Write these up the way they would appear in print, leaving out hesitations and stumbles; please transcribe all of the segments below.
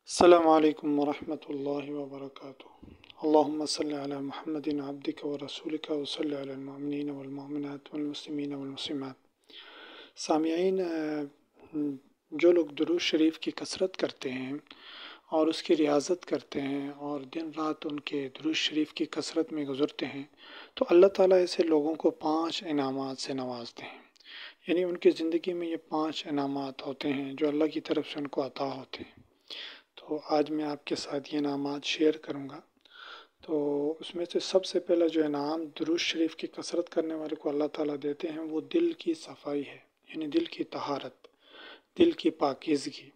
السلام علیکم ورحمۃ اللہ وبرکاتہ۔ اللہم صلی علی محمد عبدک و رسولک و صلی علی المؤمنین والمؤمنات والمسلمین والمسلمات۔ سامعین، جو لوگ درود شریف کی کثرت کرتے ہیں اور اس کی ریاضت کرتے ہیں اور دن رات ان کے درود شریف کی کثرت میں گزرتے ہیں تو اللہ تعالیٰ ایسے لوگوں کو 5 انعامات سے نوازتے ہیں۔ یعنی ان کی زندگی میں یہ 5 انعامات ہوتے ہیں جو اللہ کی طرف سے ان کو عطا ہوتے ہیں۔ تو آج میں آپ کے ساتھ یہ انعامات شیئر کروں گا۔ تو اس میں سے سب سے پہلا جو انعام درود شریف کی کثرت کرنے والے کو اللہ تعالیٰ دیتے ہیں وہ دل کی صفائی ہے، یعنی دل کی طہارت، دل کی پاکیزگی۔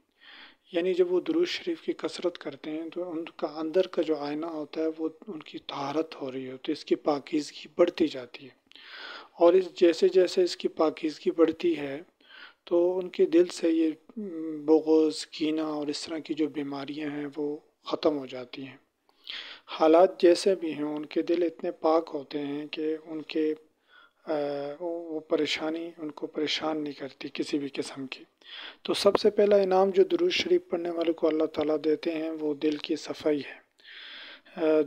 یعنی جب وہ درود شریف کی کثرت کرتے ہیں تو ان کا اندر کا جو آئینہ ہوتا ہے وہ ان کی طہارت ہو رہی ہوتی ہے، اس کی پاکیزگی بڑھتی جاتی ہے۔ اور جیسے جیسے اس کی پاکیزگی بڑھتی ہے تو ان کے دل سے یہ بغض، کینہ اور اس طرح کی جو بیماریاں ہیں وہ ختم ہو جاتی ہیں۔ حالات جیسے بھی ہیں ان کے دل اتنے پاک ہوتے ہیں کہ ان کے وہ پریشانی ان کو پریشان نہیں کرتی کسی بھی قسم کی۔ تو سب سے پہلا انعام جو درود شریف پڑھنے والے کو اللہ تعالیٰ دیتے ہیں وہ دل کی صفائی ہے۔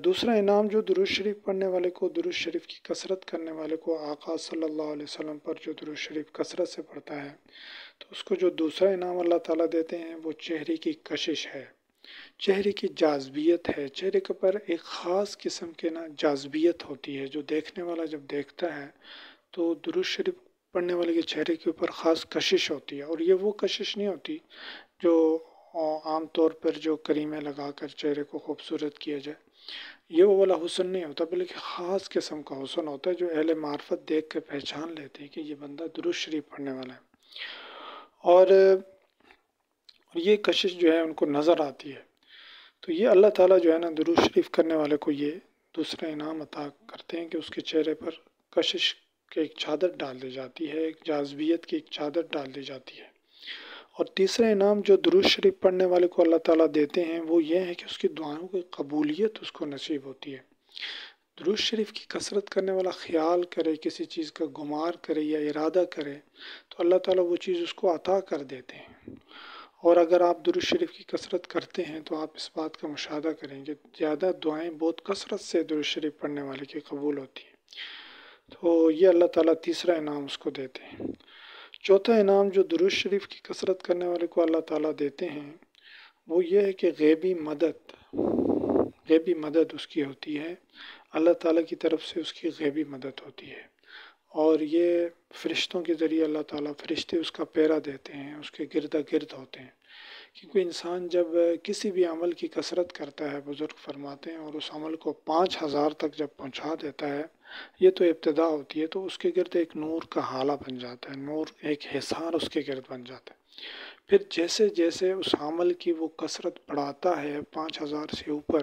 دوسرا انعام جو درود شریف پڑھنے والے کو، درود شریف کی کثرت کرنے والے کو، آقا صلی اللہ علیہ وسلم پر جو درود شریف کثرت سے پڑھتا ہے تو اس کو جو دوسرا انعام اللہ تعالیٰ دیتے ہیں وہ چہرے کی کشش ہے، چہرے کی جاذبیت ہے۔ چہرے کے پر ایک خاص قسم کے جاذبیت ہوتی ہے جو دیکھنے والا جب دیکھتا ہے تو درود شریف پڑھنے والے کے چہرے کے اوپر خاص کشش ہوتی ہے۔ اور یہ وہ کشش نہیں ہوتی جو عام طور پر جو کریمیں لگا کر چہرے کو خوبصورت کیا جائے، یہ وہ والا حسن نہیں ہوتا، بلکہ خاص قسم کا حسن ہوتا ہے جو اہل معرفت دیکھ کے پہچان لیتے ہیں کہ یہ بندہ درود شریف پڑھنے والا ہے۔ اور یہ کشش جو ہے ان کو نظر آتی ہے۔ تو یہ اللہ تعالیٰ جو ہے درود شریف کرنے والے کو یہ دوسرا انعام عطا کرتے ہیں کہ اس کے چہرے پر کشش کی ایک چادر ڈال دی جاتی ہے، ایک جاذبیت کی ایک چادر ڈال دی جاتی ہے۔ اور تیسرا انعام جو درود شریف پڑھنے والے کو اللہ تعالیٰ دیتے ہیں وہ یہ ہے کہ اس کی دعاؤں کی قبولیت اس کو نصیب ہوتی ہے۔ درود شریف کی کثرت کرنے والا خیال کرے، کسی چیز کا گمار کرے یا ارادہ کرے تو اللہ تعالیٰ وہ چیز اس کو عطا کر دیتے ہیں۔ اور اگر آپ درود شریف کی کثرت کرتے ہیں تو آپ اس بات کا مشاہدہ کریں گے زیادہ دعائیں بہت کثرت سے درود شریف پڑھنے والے کی قبول ہوتی ہیں۔ تو یہ اللہ تعالیٰ تیسرا انعام اس کو دیتے ہیں۔ چوتھا انعام جو درود شریف کی کثرت کرنے والے کو اللہ تعالیٰ دیتے ہیں وہ یہ ہے کہ غیبی مدد اس کی ہوتی ہے، اللہ تعالیٰ کی طرف سے اس کی غیبی مدد ہوتی ہے۔ اور یہ فرشتوں کے ذریعے اللہ تعالیٰ، فرشتے اس کا پیرا دیتے ہیں، اس کے گرد گرد ہوتے ہیں۔ کیونکہ انسان جب کسی بھی عمل کی کثرت کرتا ہے، بزرگ فرماتے ہیں، اور اس عمل کو 5000 تک جب پہنچا دیتا ہے، یہ تو ابتدا ہوتی ہے، تو اس کے گرد ایک نور کا حالہ بن جاتا ہے، نور ایک حصار اس کے گرد بن جاتا ہے۔ پھر جیسے جیسے اس عمل کی وہ کثرت بڑھاتا ہے 5000 سے اوپر،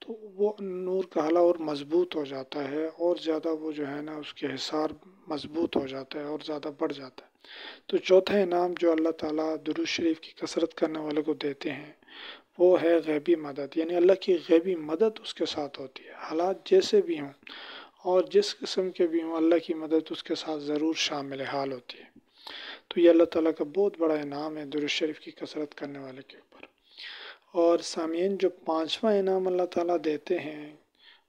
تو وہ نور کا حالہ اور مضبوط ہو جاتا ہے، اور زیادہ وہ جو ہے اس کے حصار مضبوط ہو جاتا ہے اور زیادہ بڑھ جاتا ہے۔ تو چوتھا انعام جو اللہ تعالیٰ درود شریف کی کثرت کرنے والے کو دیتے ہیں وہ ہے غیبی مدد، یعنی اللہ کی غیبی مدد اس کے ساتھ ہوتی ہے۔ حالات جیسے بھی ہوں اور جس قسم کے بھی ہوں، اللہ کی مدد اس کے ساتھ ضرور شامل حال ہوتی ہے۔ تو یہ اللہ تعالیٰ کا بہت بڑا انعام ہے درود شریف کی کثرت کرنے والے کے اوپر۔ اور سامعین، جو 5واں انعام اللہ تعالیٰ دیتے ہیں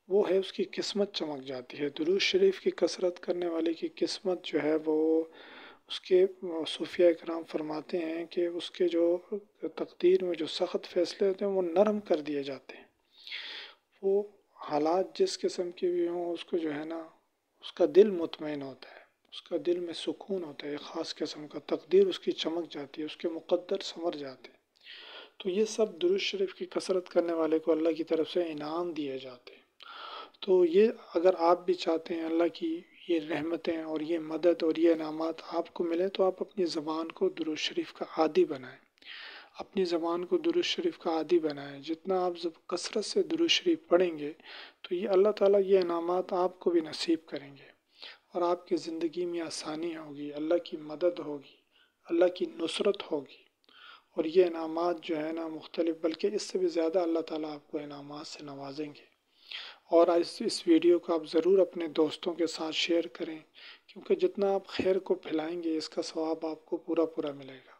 وہ ہے اس کی قسمت چمک جاتی ہے۔ درود شریف کی کثرت کرنے والے کی قسمت جو ہے وہ اس کے صوفیہ کرام فرماتے ہیں کہ اس کے جو تقدیر میں جو سخت فیصلے ہوتے ہیں وہ نرم کر دیے جاتے ہیں۔ وہ حالات جس قسم کے بھی ہوں، اس کو جو ہے اس کا دل مطمئن ہوتا ہے، اس کا دل میں سکون ہوتا ہے، ایک خاص قسم کا تقدیر اس کی چمک جاتی ہے، اس کے مقدر سنور جاتے ہیں۔ تو یہ سب درود شریف کی کثرت کرنے والے کو اللہ کی طرف سے انعام دیے جاتے ہیں۔ تو یہ اگر آپ بھی چاہتے ہیں اللہ کی یہ رحمتیں اور یہ مدد اور یہ انعامات آپ کو ملیں تو آپ اپنی زبان کو درود شریف کا عادی بنائیں، اپنی زبان کو درود شریف کا عادی بنائیں۔ جتنا آپ کثرت سے درود شریف پڑھیں گے تو یہ اللہ تعالیٰ یہ انعامات آپ کو بھی نصیب کریں گے، اور آپ کی زندگی میں آسانی ہوگی، اللہ کی مدد ہوگی، اللہ کی نصرت ہوگی، اور یہ انعامات جو ہے مختلف، بلکہ اس سے بھی زیادہ اللہ تعالیٰ آپ کو انعامات سے نوازیں گے۔ اور اس ویڈیو کو آپ ضرور اپنے دوستوں کے ساتھ شیئر کریں، کیونکہ جتنا آپ خیر کو پھیلائیں گے اس کا ثواب آپ کو پورا ملے گا۔